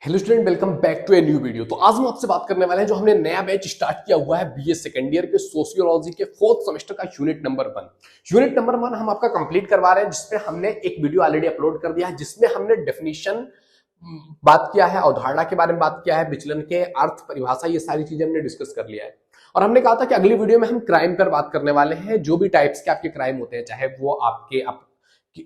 Hello student, welcome back to a new video. तो आज हम आपसे बात करने वाले हैं जो हमने नया बैच स्टार्ट किया हुआ है बीए सेकेंड ईयर के सोशियोलॉजी के 4th सेमेस्टर का यूनिट नंबर 1। यूनिट नंबर 1 हम आपका कंप्लीट करवा रहे हैं, जिसमें हमने एक वीडियो ऑलरेडी अपलोड कर दिया है, जिसमें हमने डेफिनेशन बात किया है, अवधारणा के बारे में बात किया है, विचलन के अर्थ, परिभाषा, ये सारी चीजें हमने डिस्कस कर लिया है। और हमने कहा था कि अगली वीडियो में हम क्राइम पर बात करने वाले हैं। जो भी टाइप्स के आपके क्राइम होते हैं, चाहे वो आपके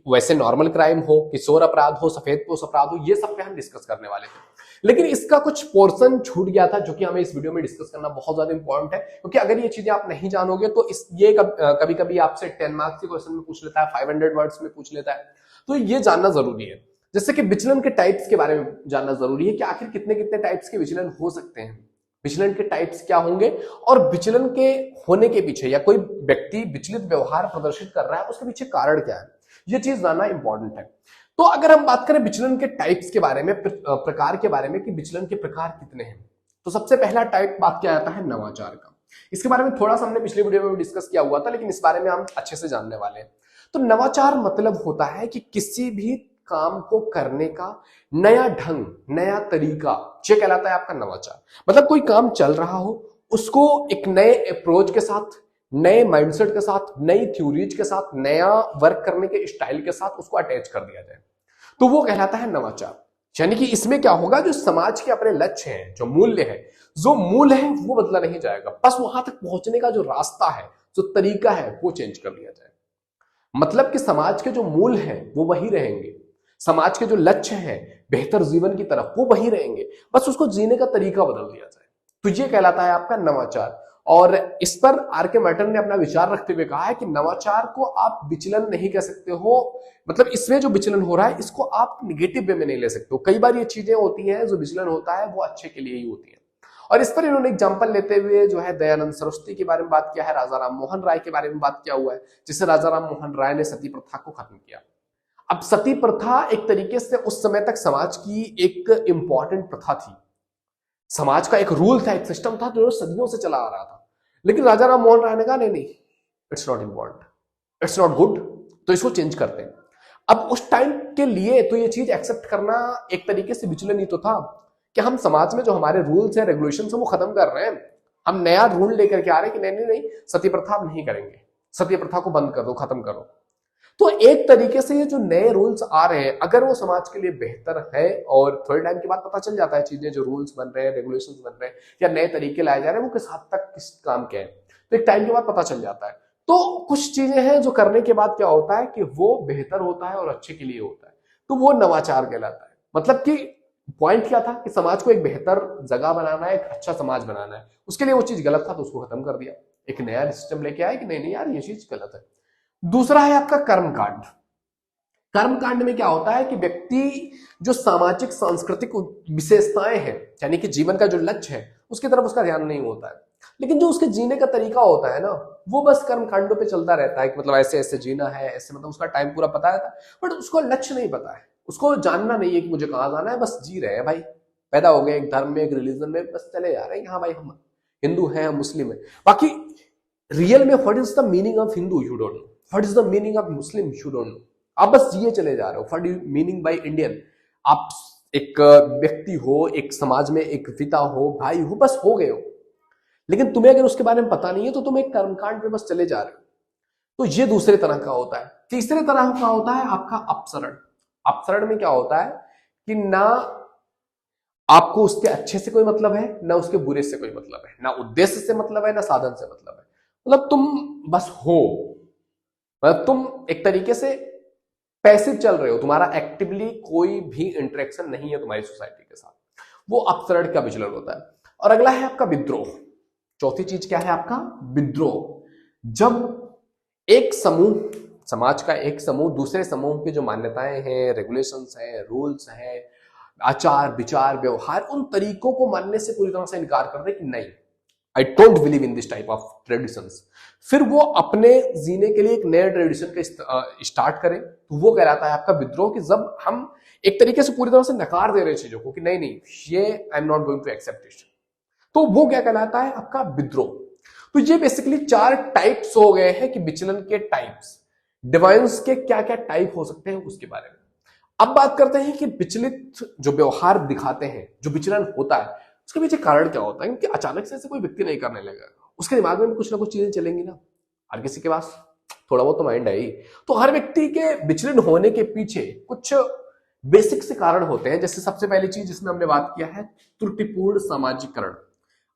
वैसे नॉर्मल क्राइम हो, किशोर अपराध हो, सफेदपोश अपराध हो, ये सब पे हम डिस्कस करने वाले थे। लेकिन इसका कुछ पोर्शन छूट गया था, जो कि हमें इस वीडियो में डिस्कस करना बहुत ज्यादा इंपॉर्टेंट है, क्योंकि अगर ये चीजें आप नहीं जानोगे तो ये कभी कभी आपसे 10 मार्क्स के क्वेश्चन में पूछ लेता है, 500 वर्ड्स में पूछ लेता है। तो ये जानना जरूरी है। जैसे कि विचलन के टाइप्स के बारे में जानना जरूरी है कि आखिर कितने कितने टाइप्स के विचलन हो सकते हैं, विचलन के टाइप्स क्या होंगे, और विचलन के होने के पीछे या कोई व्यक्ति विचलित व्यवहार प्रदर्शित कर रहा है उसके पीछे कारण क्या है, ये चीज जानना इंपॉर्टेंट है। तो अगर हम बात करें विचलन के टाइप्स के बारे में, प्रकार के बारे में कि विचलन के प्रकार कितने हैं, तो सबसे पहला टाइप बात किया जाता है नवाचार का। इसके बारे में थोड़ा सा हमने पिछले वीडियो में डिस्कस किया हुआ था, लेकिन इस बारे में हम अच्छे से जानने वाले हैं। तो नवाचार मतलब होता है कि किसी भी काम को करने का नया ढंग, नया तरीका, ये कहलाता है आपका नवाचार। मतलब कोई काम चल रहा हो, उसको एक नए अप्रोच के साथ, नए माइंडसेट के साथ, नई थ्योरीज के साथ, नया वर्क करने के स्टाइल के साथ उसको अटैच कर दिया जाए, तो वो कहलाता है नवाचार। यानी कि इसमें क्या होगा, जो समाज के अपने लक्ष्य हैं, जो मूल्य है वो बदला नहीं जाएगा, बस वहां तक पहुंचने का जो रास्ता है, जो तरीका है, वो चेंज कर लिया जाए। मतलब कि समाज के जो मूल हैं वो वही रहेंगे, समाज के जो लक्ष्य हैं बेहतर जीवन की तरफ, वो वही रहेंगे, बस उसको जीने का तरीका बदल दिया जाए। तो ये कहलाता है आपका नवाचार। और इस पर आर के मैटन ने अपना विचार रखते हुए कहा है कि नवाचार को आप विचलन नहीं कह सकते हो, मतलब इसमें जो विचलन हो रहा है इसको आप निगेटिव वे में नहीं ले सकते हो। कई बार ये चीजें होती हैं, जो विचलन होता है वो अच्छे के लिए ही होती है। और इस पर इन्होंने एग्जांपल लेते हुए जो है दयानंद सरस्वती के बारे में बात किया है, राजा राम मोहन राय के बारे में बात किया हुआ है, जिससे राजा राम मोहन राय ने सती प्रथा को खत्म किया। अब सती प्रथा एक तरीके से उस समय तक समाज की एक इंपॉर्टेंट प्रथा थी, समाज का एक रूल था, एक सिस्टम था जो सदियों से चला आ रहा था। लेकिन राजा राम मोहन राय ने कहा नहीं, it's not important, it's not good, तो इसको चेंज करते हैं। अब उस टाइम के लिए तो ये चीज एक्सेप्ट करना एक तरीके से विचलन ही तो था कि हम समाज में जो हमारे रूल्स हैं, रेगुलेशन है, वो खत्म कर रहे हैं, हम नया रूल लेकर के आ रहे हैं कि नहीं, सती प्रथा अब नहीं करेंगे, सती प्रथा को बंद कर दो, खत्म करो। तो एक तरीके से ये जो नए रूल्स आ रहे हैं, अगर वो समाज के लिए बेहतर है, और थोड़े टाइम के बाद पता चल जाता है चीजें, जो रूल्स बन रहे हैं, रेगुलेशंस बन रहे हैं या नए तरीके लाए जा रहे हैं, वो किस हद तक किस काम के हैं, तो एक टाइम के बाद पता चल जाता है। तो कुछ चीजें हैं जो करने के बाद क्या होता है कि वो बेहतर होता है और अच्छे के लिए होता है, तो वो नवाचार कहलाता है। मतलब कि पॉइंट क्या था कि समाज को एक बेहतर जगह बनाना है, एक अच्छा समाज बनाना है, उसके लिए वो चीज गलत था तो उसको खत्म कर दिया, एक नया सिस्टम लेके आए कि नहीं यार ये चीज गलत है। दूसरा है आपका कर्मकांड। कर्मकांड में क्या होता है कि व्यक्ति जो सामाजिक सांस्कृतिक विशेषताएं हैं, यानी कि जीवन का जो लक्ष्य है, उसकी तरफ उसका ध्यान नहीं होता है, लेकिन जो उसके जीने का तरीका होता है ना, वो बस कर्मकांडों पे चलता रहता है कि मतलब ऐसे ऐसे जीना है, ऐसे, मतलब उसका टाइम पूरा पता है, बट उसको लक्ष्य नहीं पता है, उसको जानना नहीं है कि मुझे कहां जाना है, बस जी रहे हैं भाई, पैदा हो गए एक धर्म में, एक रिलीजन में, बस चले जा रहे हैं, हाँ भाई हम हिंदू हैं, हम मुस्लिम है, बाकी रियल में what is the meaning of Hindu you don't know, what is the meaning of Muslim you don't know, आप बस जिए चले जा रहे हो। What is meaning by Indian, आप एक व्यक्ति हो, एक समाज में एक पिता हो, भाई हो, बस हो गए हो, लेकिन तुम्हें अगर उसके बारे में पता नहीं है तो तुम एक कर्मकांड में बस चले जा रहे हो। तो ये दूसरे तरह का होता है। तीसरे तरह का होता है आपका अपसरण। अपसरण में क्या होता है कि ना आपको उसके अच्छे से कोई मतलब है, ना उसके बुरे से कोई मतलब है, ना उद्देश्य से मतलब है, ना साधन से मतलब है, मतलब तुम बस हो, मतलब तुम एक तरीके से पैसिव चल रहे हो, तुम्हारा एक्टिवली कोई भी इंटरेक्शन नहीं है तुम्हारी सोसाइटी के साथ, वो अपसरण का विचलन होता है। और अगला है आपका विद्रोह। चौथी चीज क्या है आपका विद्रोह। जब एक समूह, समाज का एक समूह दूसरे समूह की जो मान्यताएं हैं, रेगुलेशंस हैं, रूल्स हैं, आचार विचार व्यवहार, उन तरीकों को मानने से पूरी तरह से इनकार कर दे कि नहीं, I don't believe in this type of traditions, फिर वो अपने जीने के लिए एक नए ट्रेडिशन का स्टार्ट करें, तो वो कहलाता है आपका विद्रोह। कि जब हम एक तरीके से पूरी तरह से नकार दे रहे हैं चीजों को कि नहीं ये I am not going to accept it, तो वो क्या कहलाता है आपका विद्रोह। तो ये बेसिकली 4 टाइप्स हो गए हैं कि विचलन के टाइप्स, डिवाइंस के क्या क्या टाइप हो सकते हैं उसके बारे में। अब बात करते हैं कि विचलित जो व्यवहार दिखाते हैं, जो विचलन होता है, उसके पीछे कारण क्या होता है? क्योंकि अचानक से ऐसे कोई व्यक्ति नहीं करने लगेगा, उसके दिमाग में भी कुछ ना कुछ चीजें चलेंगी ना। हर किसी के पास थोड़ा बहुत तो माइंड है ही। तो हर व्यक्ति के विचलन होने के पीछे कुछ बेसिक से कारण होते हैं। जैसे सबसे पहली चीज जिसमें हमने बात किया है, त्रुटिपूर्ण सामाजिकरण।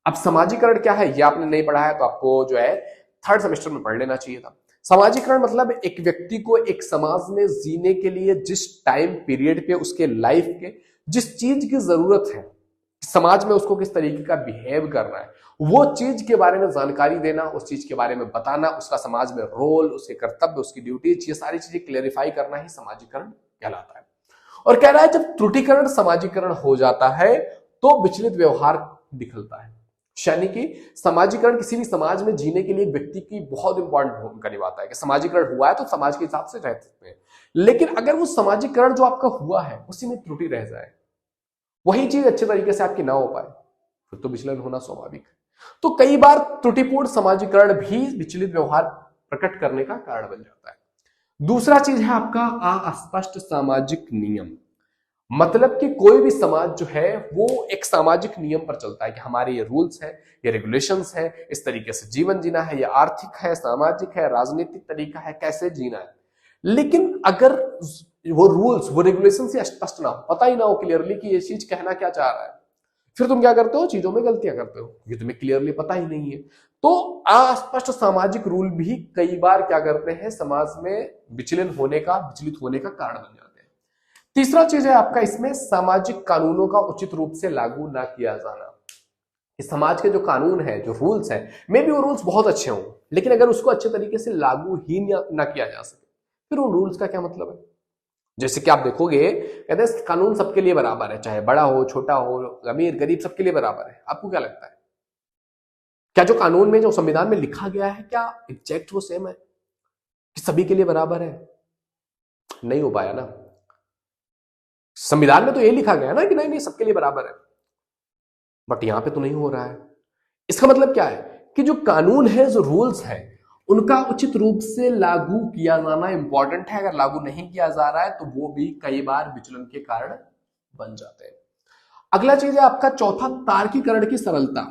अब सामाजिकरण क्या है ये आपने नहीं पढ़ा है तो आपको जो है थर्ड सेमेस्टर में पढ़ लेना चाहिए था। सामाजिकरण मतलब एक व्यक्ति को एक समाज में जीने के लिए जिस टाइम पीरियड पे उसके लाइफ के जिस चीज की जरूरत है, समाज में उसको किस तरीके का बिहेव करना है, वो चीज के बारे में जानकारी देना, उस चीज के बारे में बताना, उसका समाज में रोल, उसके कर्तव्य, उसकी ड्यूटीज, ये सारी चीजें क्लेरिफाई करना ही सामाजिकरण कहलाता है। और कह रहा है जब त्रुटिकरण सामाजिकरण हो जाता है तो विचलित व्यवहार निकलता है। यानी कि सामाजिकरण किसी भी समाज में जीने के लिए एक व्यक्ति की बहुत इंपॉर्टेंट भूमिका निभाता है कि सामाजिकरण हुआ है तो समाज के हिसाब से रह सकते हैं। लेकिन अगर वो सामाजिकरण जो आपका हुआ है उसी में त्रुटि रह जाए, वही चीज अच्छे तरीके से आपकी ना हो पाए, फिर तो विचलन होना स्वाभाविक है। तो कई बार त्रुटिपूर्ण सामाजिकरण भी विचलित व्यवहार प्रकट करने का कारण बन जाता है। दूसरा चीज है आपका अस्पष्ट सामाजिक नियम। मतलब कि कोई भी समाज जो है वो एक सामाजिक नियम पर चलता है कि हमारे ये रूल्स हैं, ये रेगुलेशंस हैं, इस तरीके से जीवन जीना है, ये आर्थिक है, सामाजिक है, राजनीतिक तरीका है, कैसे जीना है। लेकिन अगर वो रूल्स, वो रेगुलेशन से स्पष्ट ना हो, पता ही ना हो क्लियरली कि ये चीज कहना क्या चाह रहा है, फिर तुम क्या करते हो, चीजों में गलतियां करते हो क्योंकि तुम्हें क्लियरली पता ही नहीं है। तो अस्पष्ट सामाजिक रूल भी कई बार क्या करते हैं, समाज में विचलित होने का कारण बन जाते हैं। तीसरा चीज है आपका इसमें सामाजिक कानूनों का उचित रूप से लागू ना किया जाना। इस समाज के जो कानून है, जो रूल्स है, मे बी वो रूल्स बहुत अच्छे हों, लेकिन अगर उसको अच्छे तरीके से लागू ही ना किया जा सके फिर उन रूल्स का क्या मतलब है। जैसे कि आप देखोगे कहते हैं कानून सबके लिए बराबर है, चाहे बड़ा हो, छोटा हो, अमीर गरीब, सबके लिए बराबर है। आपको क्या लगता है, क्या जो कानून में, जो संविधान में लिखा गया है, क्या एग्जैक्ट वो सेम है कि सभी के लिए बराबर है? नहीं हो पाया ना। संविधान में तो ये लिखा गया ना कि नहीं नहीं सबके लिए बराबर है, बट यहां पे तो नहीं हो रहा है। इसका मतलब क्या है कि जो कानून है, जो रूल्स है, उनका उचित रूप से लागू किया जाना इंपॉर्टेंट है। अगर लागू नहीं किया जा रहा है तो वो भी कई बार विचलन के कारण बन जाते हैं। अगला चीज है आपका चौथा, तार्किकरण की सरलता।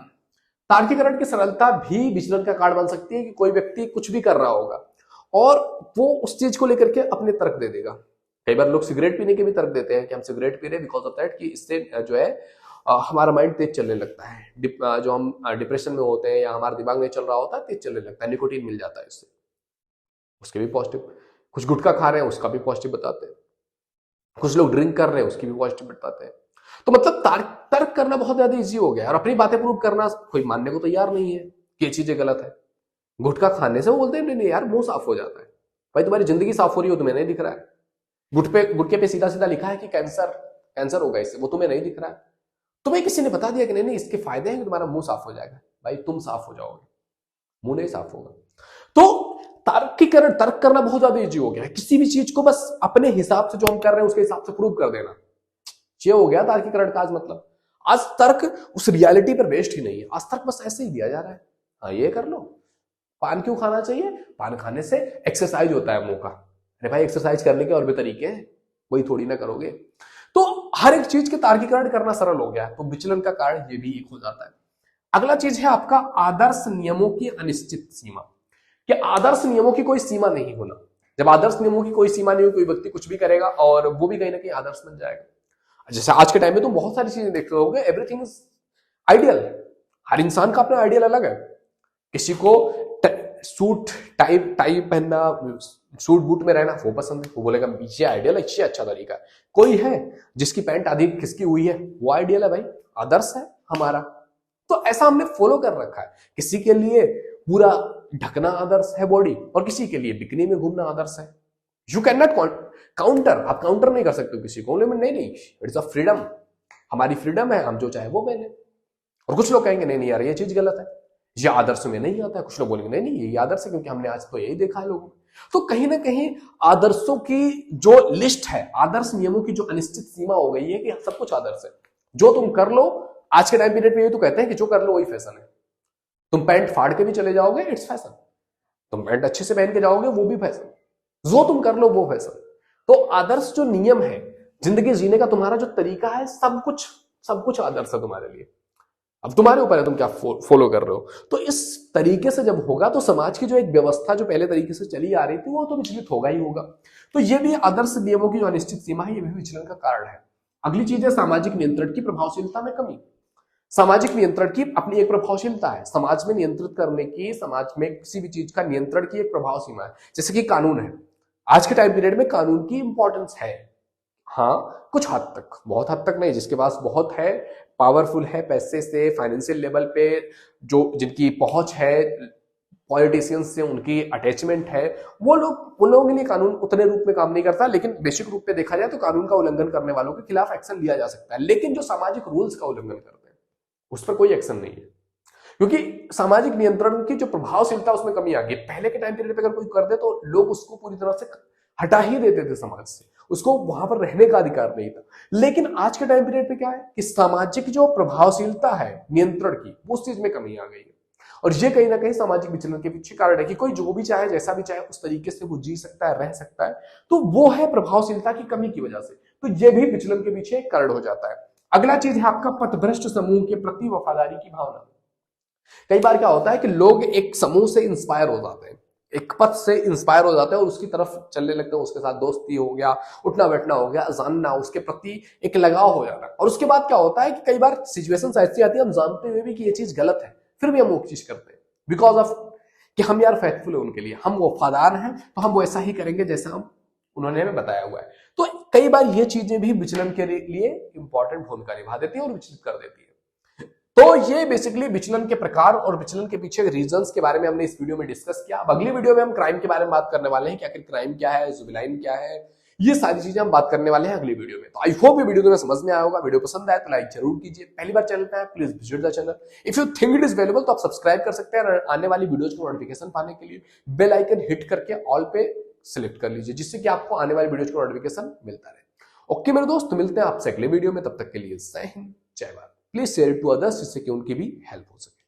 तार्किकरण की सरलता भी विचलन का कारण बन सकती है कि कोई व्यक्ति कुछ भी कर रहा होगा और वो उस चीज को लेकर के अपने तर्क दे देगा। कई बार लोग सिगरेट पीने के भी तर्क देते हैं कि हम सिगरेट पी रहे हैं बिकॉज ऑफ दैट कि इससे जो है हमारा माइंड तेज चलने लगता है। जो हम डिप्रेशन में होते हैं या हमारा दिमाग नहीं चल रहा होता है, तेज चलने लगता है, निकोटीन मिल जाता है इससे, उसके भी पॉजिटिव। कुछ गुटखा खा रहे हैं उसका भी पॉजिटिव बताते हैं, कुछ लोग ड्रिंक कर रहे हैं उसकी भी पॉजिटिव बताते हैं। तो मतलब तर्क करना बहुत ज्यादा इजी हो गया और अपनी बातें प्रूव करना कोई मानने को तैयार नहीं है कि ये चीजें गलत है। गुटखा खाने से वो बोलते हैं नहीं नहीं यार मुंह साफ हो जाता है। भाई तुम्हारी जिंदगी साफ हो रही हो, तुम्हें नहीं दिख रहा है। गुटके पे सीधा सीधा लिखा है कि कैंसर होगा इससे, वो तुम्हें नहीं दिख रहा है। तुम्हें किसी ने बता दिया कि नहीं नहीं इसके फायदे हैं कि तुम्हारा मुंह साफ हो जाएगा। भाई तुम साफ हो जाओगे, मुंह नहीं साफ होगा। तो तर्क करना बहुत ज्यादा इजी हो गया है। किसी भी चीज को बस अपने हिसाब से, जो हम कर रहे हैं उसके हिसाब से प्रूव कर देना, ये हो गया तार्किकरण का आज मतलब। आज तर्क उस रियलिटी पर बेस्ड ही नहीं है, आज तर्क बस ऐसे ही दिया जा रहा है। हाँ ये कर लो, पान क्यों खाना चाहिए, पान खाने से एक्सरसाइज होता है मुंह का। अरे भाई एक्सरसाइज करने के और भी तरीके हैं, वही थोड़ी ना करोगे। तो हर एक चीज के तार्किकरण करना सरल हो गया है, तो विचलन का कारण ये भी एक हो जाता है। अगला चीज है आपका आदर्श नियमों की अनिश्चित सीमा। कि आदर्श नियमों की कोई सीमा नहीं होना। जब आदर्श नियमों की कोई सीमा नहीं हो, कोई व्यक्ति कुछ भी करेगा और वो भी कहीं ना कहीं आदर्श बन जाएगा। जैसे आज के टाइम में तो बहुत सारी चीजें देख रहे होंगे, एवरीथिंग इज आइडियल। हर इंसान का अपना आइडियल अलग है। किसी को सूट टाई पहनना, सूट बूट में रहना वो पसंद है, वो बोलेगा ये आइडियल है, ये अच्छा तरीका है। कोई है जिसकी पैंट आधी खिसकी हुई है, वो आइडियल है भाई, आदर्श है हमारा। तो ऐसा हमने फॉलो कर रखा है। किसी के लिए पूरा ढकना आदर्श है बॉडी, और किसी के लिए बिकनी में घूमना आदर्श है। यू कैन नॉट काउंटर, आप काउंटर नहीं कर सकते हो किसी को। नहीं, इट्स अ फ्रीडम, हमारी फ्रीडम है, हम जो चाहे वो पहने। और कुछ लोग कहेंगे नहीं नहीं यार ये चीज गलत है, ये आदर्श में नहीं आता है। कुछ लोग बोलेंगे नहीं नहीं ये आदर्श है, क्योंकि हमने आज तो यही देखा है लोगों। तो कहीं ना कहीं आदर्शों की जो लिस्ट है, आदर्श नियमों की जो अनिश्चित सीमा हो गई है कि सब कुछ आदर्श है, जो तुम कर लो। आज के टाइम पीरियड में ये तो कहते हैं कि जो कर लो वही फैशन है। तुम पैंट फाड़ के भी चले जाओगे, इट्स फैशन। तुम पैंट अच्छे से पहन के जाओगे, वो भी फैशन। जो तुम कर लो वो फैशन। तो आदर्श जो नियम है जिंदगी जीने का तुम्हारा जो तरीका है, सब कुछ आदर्श है तुम्हारे लिए। अब तुम्हारे ऊपर है तुम क्या फॉलो कर रहे हो। तो इस तरीके से जब होगा तो समाज की जो एक व्यवस्था जो पहले तरीके से चली आ रही थी वो तो विचलित होगा ही होगा। तो ये भी आदर्श नियमों की जो अनिश्चित सीमा है, ये भी विचलन का कारण है। अगली चीज है सामाजिक नियंत्रण की प्रभावशीलता में कमी। सामाजिक नियंत्रण की अपनी एक प्रभावशीलता है, समाज में नियंत्रित करने की, समाज में किसी भी चीज का नियंत्रण की एक प्रभाव सीमा है। जैसे कि कानून है, आज के टाइम पीरियड में कानून की इंपॉर्टेंस है, हाँ कुछ हद तक, बहुत हद तक नहीं। जिसके पास बहुत है, पावरफुल है, पैसे से फाइनेंशियल लेवल पे जो जिनकी पहुंच है, पॉलिटिशियंस से उनकी अटैचमेंट है, वो लोग, उन लोगों के लिए कानून उतने रूप में काम नहीं करता। लेकिन बेसिक रूप में देखा जाए तो कानून का उल्लंघन करने वालों के खिलाफ एक्शन लिया जा सकता है। लेकिन जो सामाजिक रूल्स का उल्लंघन करते हैं उस पर कोई एक्शन नहीं है, क्योंकि सामाजिक नियंत्रण की जो प्रभावशीलता उसमें कमी आ गई। पहले के टाइम पीरियड पे अगर कोई कर दे तो लोग उसको पूरी तरह से हटा ही देते थे समाज से, उसको वहां पर रहने का अधिकार नहीं था। लेकिन आज के टाइम पीरियड पे क्या है कि सामाजिक जो प्रभावशीलता है नियंत्रण की, वो उस चीज में कमी आ गई है। और ये कहीं ना कहीं सामाजिक विचलन के पीछे कारण है कि कोई जो भी चाहे, जैसा भी चाहे, उस तरीके से वो जी सकता है, रह सकता है। तो वो है प्रभावशीलता की कमी की वजह से, तो ये भी विचलन के पीछे एक कारण हो जाता है। अगला चीज है आपका पथभ्रष्ट समूह के प्रति वफादारी की भावना। कई बार क्या होता है कि लोग एक समूह से इंस्पायर हो जाते हैं, एक पथ से इंस्पायर हो जाते हैं और उसकी तरफ चलने लगते हैं, उसके साथ दोस्ती हो गया, उठना बैठना हो गया, जानना, उसके प्रति एक लगाव हो जाता है। और उसके बाद क्या होता है कि कई बार सिचुएशंस ऐसी आती है, हम जानते हुए भी कि ये चीज गलत है, फिर भी हम वो चीज करते हैं बिकॉज ऑफ कि हम यार फेथफुल है उनके लिए, हम वफादार हैं, तो हम वैसा ही करेंगे जैसा हम उन्होंने हमें बताया हुआ है। तो कई बार ये चीजें भी विचलन के लिए इंपॉर्टेंट भूमिका निभा देती है और विचलित कर देती है। तो ये बेसिकली विचलन के प्रकार और विचलन के पीछे रीजंस के बारे में हमने इस वीडियो में डिस्कस किया। अब अगली वीडियो में हम क्राइम के बारे में बात करने वाले हैं कि आखिर क्राइम क्या है, जुबिलाइन क्या है, ये सारी चीजें हम बात करने वाले हैं अगली वीडियो में। तो आई होप ये वीडियो तुम्हें समझ में आया होगा। वीडियो पसंद आए तो लाइक जरूर कीजिए। पहली बार चैनल पे आए please visit the channel. If you think it is valuable तो आप सब्सक्राइब कर सकते हैं और आने वाली वीडियोज को नोटिफिकेशन पाने के लिए बेल आइकन हिट करके ऑल पे सिलेक्ट कर लीजिए, जिससे कि आपको आने वाली वीडियोज का नोटिफिकेशन मिलता रहे। ओके मेरे दोस्त, मिलते हैं आपसे अगले वीडियो में, तब तक के लिए Jai Hind, Jai Bharat. Please share it to others, जिससे कि उनकी भी हेल्प हो सके।